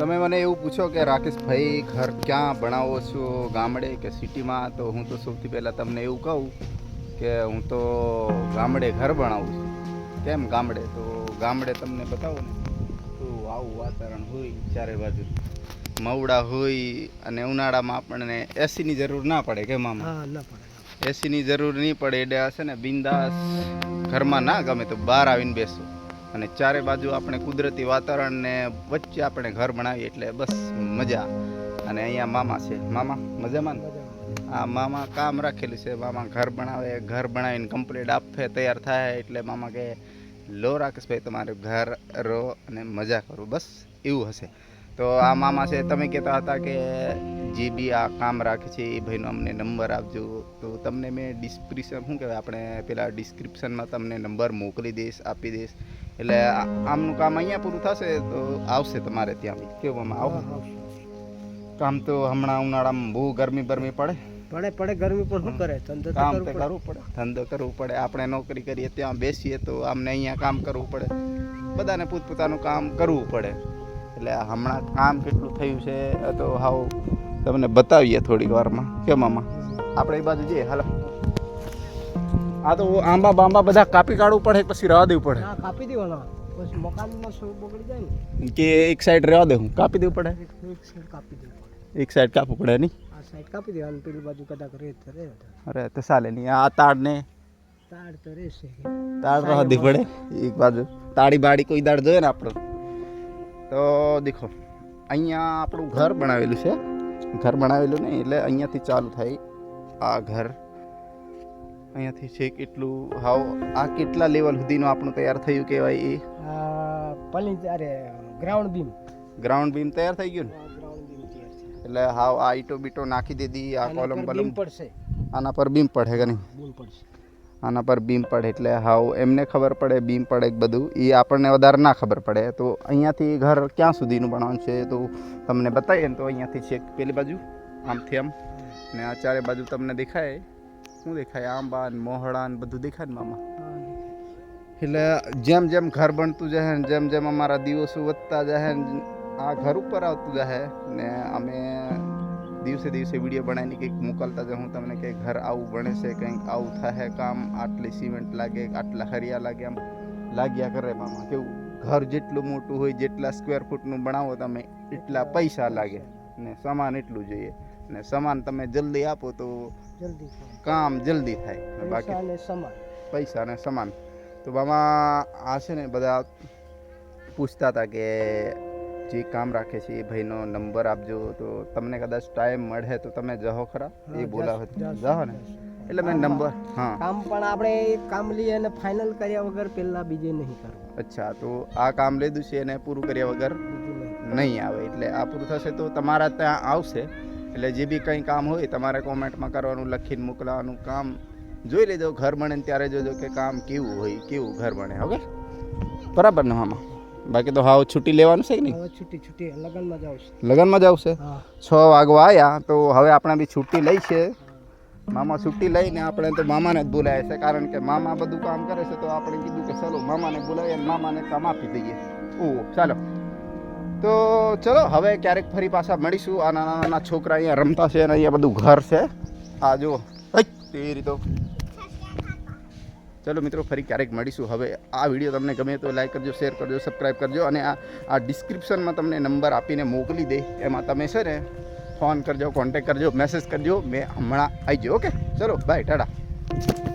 તમે મને એવું પૂછો કે રાકેશભાઈ ઘર ક્યાં બનાવો છો, ગામડે કે સિટીમાં? તો હું તો સૌથી પહેલાં તમને એવું કહું કે હું તો ગામડે ઘર બનાવું છું. કેમ ગામડે? તો ગામડે તમને બતાવો ને તો આવું વાતાવરણ હોય, ચારે બાજુ મવડા હોય અને ઉનાળામાં આપણને એસીની જરૂર ના પડે કે મામા? હા, ના પડે. એસીની જરૂર નહીં પડે એટલે હશે ને બિંદાસ ઘરમાં ના ગમે તો બહાર આવીને બેસો અને ચારે બાજુ આપણે કુદરતી વાતાવરણને વચ્ચે આપણે ઘર બનાવીએ એટલે બસ મજા. અને અહીંયા મામા છે. મામા મજામાં ને? આ મામા કામ રાખેલું છે. મામા ઘર બનાવે, ઘર બનાવીને કમ્પ્લીટ આપે તૈયાર થાય એટલે મામા કહે લો રાકેશભાઈ તમારું ઘર રહો અને મજા કરો, બસ એવું હશે. તો આ મામા છે. તમે કહેતા હતા કે જે બી આ કામ રાખે છે એ ભાઈનો અમને નંબર આપજો. તો તમને મેં ડિસ્ક્રિપ્શન શું કહેવાય આપણે પેલા ડિસ્ક્રિપ્શનમાં તમને નંબર મોકલી દઈશ, આપી દઈશ. એટલે આમનું કામ અહીંયા પૂરું થશે તો આવશે તમારે ત્યાં બી. કેવું મામા આવું કામ? તો હમણાં ઉનાળામાં બહુ ગરમી પડે ગરમી પણ શું કરે, ધંધો તો કામ તો કરવું કરવું પડે, ધંધો કરવું પડે. આપણે નોકરી કરીએ ત્યાં બેસીએ તો આમને અહીંયા કામ કરવું પડે. બધાને પોતપોતાનું કામ કરવું પડે. એટલે હમણાં કામ કેટલું થયું છે તો હાવ તમને બતાવીએ થોડીક વારમાં. કેમ મામા? આપણે એ બાજુ જઈએ. હાલો. આ તો આંબા બાંબા બધા કાપી કાઢવું પડે પછી રહેવા દેવું પડે? હા, કાપી દેવાના. પછી મકાનમાં શું બગડી જાય ને કે એક સાઈડ રહેવા દેવું, કાપી દેવું પડે? એક સાઈડ કાપી દેવું પડે. એક સાઈડ કાપવું પડે નહીં? આ સાઈડ કાપી દેવાનું, પેલી બાજુ કદાચ રેત રહે. અરે તો ચાલે નહીં. આ તાડને તાડ તો રહેશે. તાડ રહેવા દેવું પડે એક બાજુ. તાળી બાળી કોઈ દાડ જોઈએ ને આપણે. તો દેખો અહીંયા આપણું ઘર બનાવેલું છે. ઘર બનાવેલું નહીં એટલે અહીંયાથી ચાલુ થાય આ ઘર. અહીંયાથી છે કેટલું હાવ આ કેટલા લેવલ સુધીનું આપણું તૈયાર થયું કહેવાય એ? Ground beam. ગ્રાઉન્ડ બીમ તૈયાર થઈ ગયું ને? ગ્રાઉન્ડ બીમ તૈયાર છે. એટલે હાવ આ ઈટો બીટો નાખી દીધી. આ કોલમ બલમ બીમ પડશે. આના પર બીમ પડે કે નહીં? બીમ પડશે. આના પર બીમ પડે એટલે હાવ એમને ખબર પડે બીમ પડે બધું. એ આપણને વધારે ના ખબર પડે. તો અહીંયાથી ઘર ક્યાં સુધીનું બનાવવાનું છે તો તમને બતાવીએ ને તો અહીંયાથી છે પેલી બાજુ આમથી આમ ને આ ચારે બાજુ તમને દેખાય. શું દેખાય? આંબા ને મોહળા ને બધું દેખાય ને મામા? એટલે જેમ જેમ ઘર બનતું જાય ને જેમ જેમ અમારા દિવસો વધતા જાય ને આ ઘર ઉપર આવતું જાય ને અમે દિવસે દિવસે વિડીયો બનાવીને કંઈક મોકલતા જાય. હું તમને કંઈક ઘર આવું બને છે, કંઈક આવું થાય કામ, આટલી સિમેન્ટ લાગે, આટલા હરિયા લાગે, આમ લાગ્યા કરે મામા. કેવું ઘર જેટલું મોટું હોય, જેટલા સ્ક્વેર ફૂટનું બનાવો તમે એટલા પૈસા લાગે ને સામાન એટલું જોઈએ. ને સામાન તમે જલ્દી આપો તો જલ્દી કામ જલ્દી થાય. બાકી પૈસા અને સામાન તો મામા આ છે ને બધા પૂછતા હતા કે જે કામ રાખે છે એ ભાઈનો નંબર આપજો. તો તમને કદાચ ટાઈમ મળે તો તમે જહો ખરા? એ બોલાવે જાઓ ને એટલે મેં નંબર. હા, કામ પણ આપણે કામ લઈએ અને ફાઇનલ કર્યા વગર પહેલા બીજે નહીં કરવું. અચ્છા. તો આ કામ લીધું છે અને પૂરું કર્યા વગર નહીં આવે. એટલે આ પૂરું થશે તો તમારા ત્યાં આવશે. એટલે જે બી કંઈ કામ હોય તમારે કોમેન્ટમાં કરવાનું, લખીને મોકલવાનું. કામ જોઈ લેજો. ઘર બને ત્યારે જોજો કે કામ કેવું હોય, કેવું ઘર બને. હવે બરાબર ને મામા? બાકી તો હાવ છૂટી લેવાનું છે કે નહીં? હવે છૂટી લગનમાં જ આવશે. લગનમાં જ આવશે. 6 વાગવા આવ્યા તો હવે આપણે બી છૂટી લઈ છે. મામા છૂટી લઈને આપણે તો મામાને જ બોલાવ્યા છે કારણ કે મામા બધું કામ કરે છે. તો આપણે કીધું કે ચાલો મામાને બોલાવીએ અને મામાને કામ આપી દઈએ. ચાલો તો ચલો હવે ક્યારેક ફરી પાછા મળીશું. આ નાના નાના છોકરા અહીંયા રમતા છે અને અહીંયા બધું ઘર છે. આ જુઓ તે રીતે. ચલો મિત્રો ફરી ક્યારેક મળીશું. હવે આ વિડીયો તમને ગમે તો લાઈક કરજો, શેર કરજો, સબસ્ક્રાઈબ કરજો અને આ ડિસ્ક્રિપ્શનમાં તમને નંબર આપીને મોકલી દે. એમાં તમે છે ને ફોન કરજો, કોન્ટેક્ટ કરજો, મેસેજ કરજો. મેં હમણાં આવી જાઉં. ઓકે ચલો બાય, ટાટા.